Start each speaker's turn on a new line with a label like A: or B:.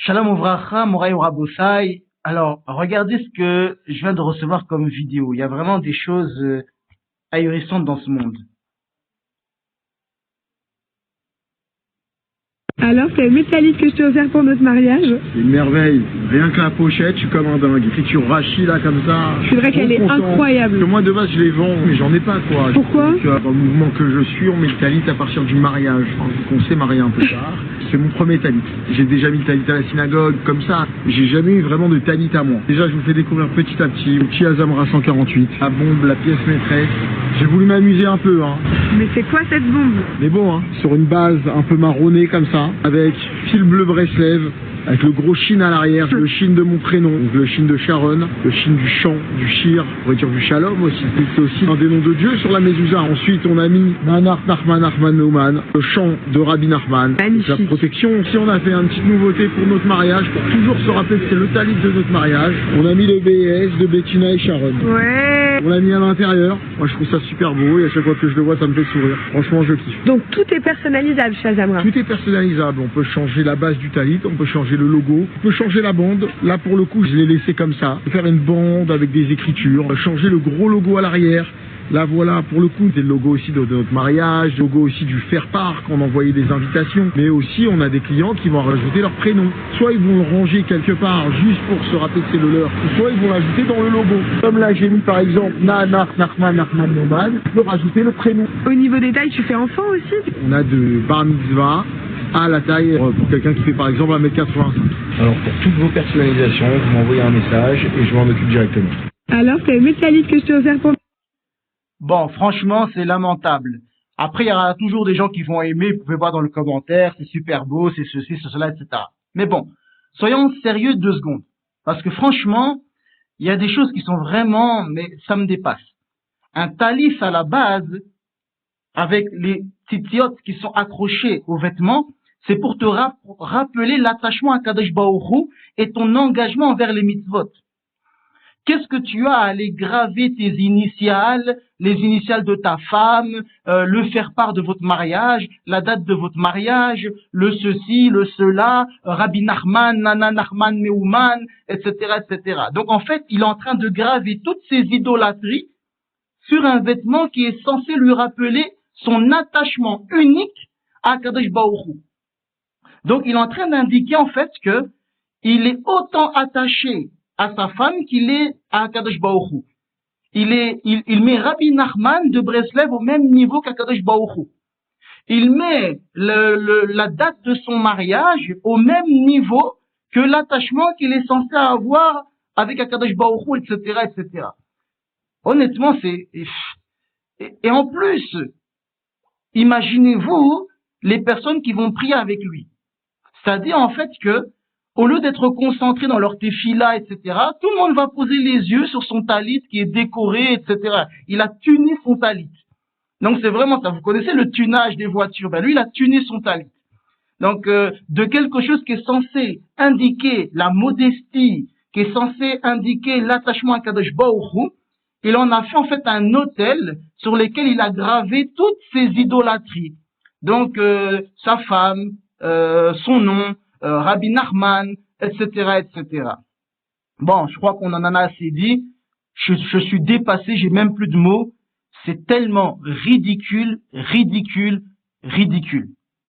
A: Shalom Ouvracha, Moraï Raboussaï. Alors, regardez ce que je viens de recevoir comme vidéo. Il y a vraiment des choses ahurissantes dans ce monde.
B: Alors, c'est métallique que je t'ai offert pour notre mariage.
C: C'est une merveille. Rien que la pochette, je suis comme un dingue. Écriture Rachi, là, comme ça.
B: C'est vrai qu'elle est incroyable.
C: Que moi, de base, je les vends, mais j'en ai pas, quoi.
B: Pourquoi?
C: Dans le mouvement que je suis, on met le talit à partir du mariage. On s'est marié un peu tard. C'est mon premier talit. J'ai déjà mis le talit à la synagogue, comme ça. J'ai jamais eu vraiment de talit à moi. Déjà, je vous fais découvrir petit à petit. Outil Azamra 148. La bombe, la pièce maîtresse. J'ai voulu m'amuser un peu, hein.
B: Mais c'est quoi cette bombe?
C: Mais bon, hein. Sur une base un peu marronnée, comme ça. Avec fil bleu Breslev, avec le gros chine à l'arrière, le chine de mon prénom, donc le chine de Sharon, le chine du chant, du shir, on pourrait dire du shalom aussi. C'est aussi un des noms de Dieu sur la mezouza. Ensuite, on a mis Nanar Nachman Nachman Neumann, le chant de Rabbi Nachman.
B: Magnifique.
C: La protection aussi, on a fait une petite nouveauté pour notre mariage, pour toujours se rappeler que c'est le talit de notre mariage. On a mis le BS de Bettina et Sharon.
B: Ouais.
C: On l'a mis à l'intérieur. Moi, je trouve ça super beau et à chaque fois que je le vois, ça me fait sourire. Franchement, je kiffe.
B: Donc tout est personnalisable chez Azamra.
C: Tout est personnalisable. On peut changer la base du talit, on peut changer le logo, on peut changer la bande. Là, pour le coup, je l'ai laissé comme ça. Faire une bande avec des écritures, changer le gros logo à l'arrière. Là, voilà, pour le coup, c'est le logo aussi de notre mariage, le logo aussi du faire-part quand on envoyait des invitations. Mais aussi, on a des clients qui vont rajouter leur prénom. Soit ils vont le ranger quelque part juste pour se rappeler que c'est le leur, soit ils vont l'ajouter dans le logo. Comme là, j'ai mis par exemple Nanar Nachman Nachman Neumann, je peux rajouter le prénom.
B: Au niveau des tailles, tu fais enfant aussi?
C: On a de bar mitzvah à la taille pour quelqu'un qui fait par exemple 1m85. Alors pour toutes vos personnalisations, vous m'envoyez un message et je m'en occupe directement.
B: Alors, c'est métallique que je t'ai offert pour...
A: Bon, franchement, c'est lamentable. Après, il y aura toujours des gens qui vont aimer, vous pouvez voir dans le commentaire, c'est super beau, c'est ceci, c'est cela, etc. Mais bon, soyons sérieux 2 secondes. Parce que franchement, il y a des choses qui sont vraiment, mais ça me dépasse. Un talis à la base, avec les titiotes qui sont accrochés aux vêtements, c'est pour te rappeler l'attachement à Kadosh Baruch Hu et ton engagement envers les mitzvot. Qu'est-ce que tu as à aller graver tes initiales, les initiales de ta femme, le faire-part de votre mariage, la date de votre mariage, le ceci, le cela, Rabbi Nachman, Nana Nachman Meuman, etc., etc. Donc en fait, il est en train de graver toutes ces idolâtries sur un vêtement qui est censé lui rappeler son attachement unique à Kadosh Baruch Hu. Donc il est en train d'indiquer en fait que il est autant attaché à sa femme qu'il est à Kadosh Baruch Hu. Il met Rabbi Nachman de Breslev au même niveau qu'Akadosh Baruch Hu. Il met la date de son mariage au même niveau que l'attachement qu'il est censé avoir avec Akadosh Baruch Hu, etc., etc. Honnêtement, et en plus, imaginez-vous les personnes qui vont prier avec lui. C'est-à-dire en fait que au lieu d'être concentrés dans leur tefila, etc., tout le monde va poser les yeux sur son talit qui est décoré, etc. Il a tuné son talit. Donc c'est vraiment ça. Vous connaissez le tunage des voitures. Ben lui, il a tuné son talit. Donc de quelque chose qui est censé indiquer la modestie, qui est censé indiquer l'attachement à Kadosh Baruch Hu, il en a fait en fait un autel sur lequel il a gravé toutes ses idolâtries. Donc sa femme, son nom, Rabbi Nachman, etc., etc. Bon, je crois qu'on en a assez dit. Je suis dépassé, j'ai même plus de mots. C'est tellement ridicule, ridicule, ridicule.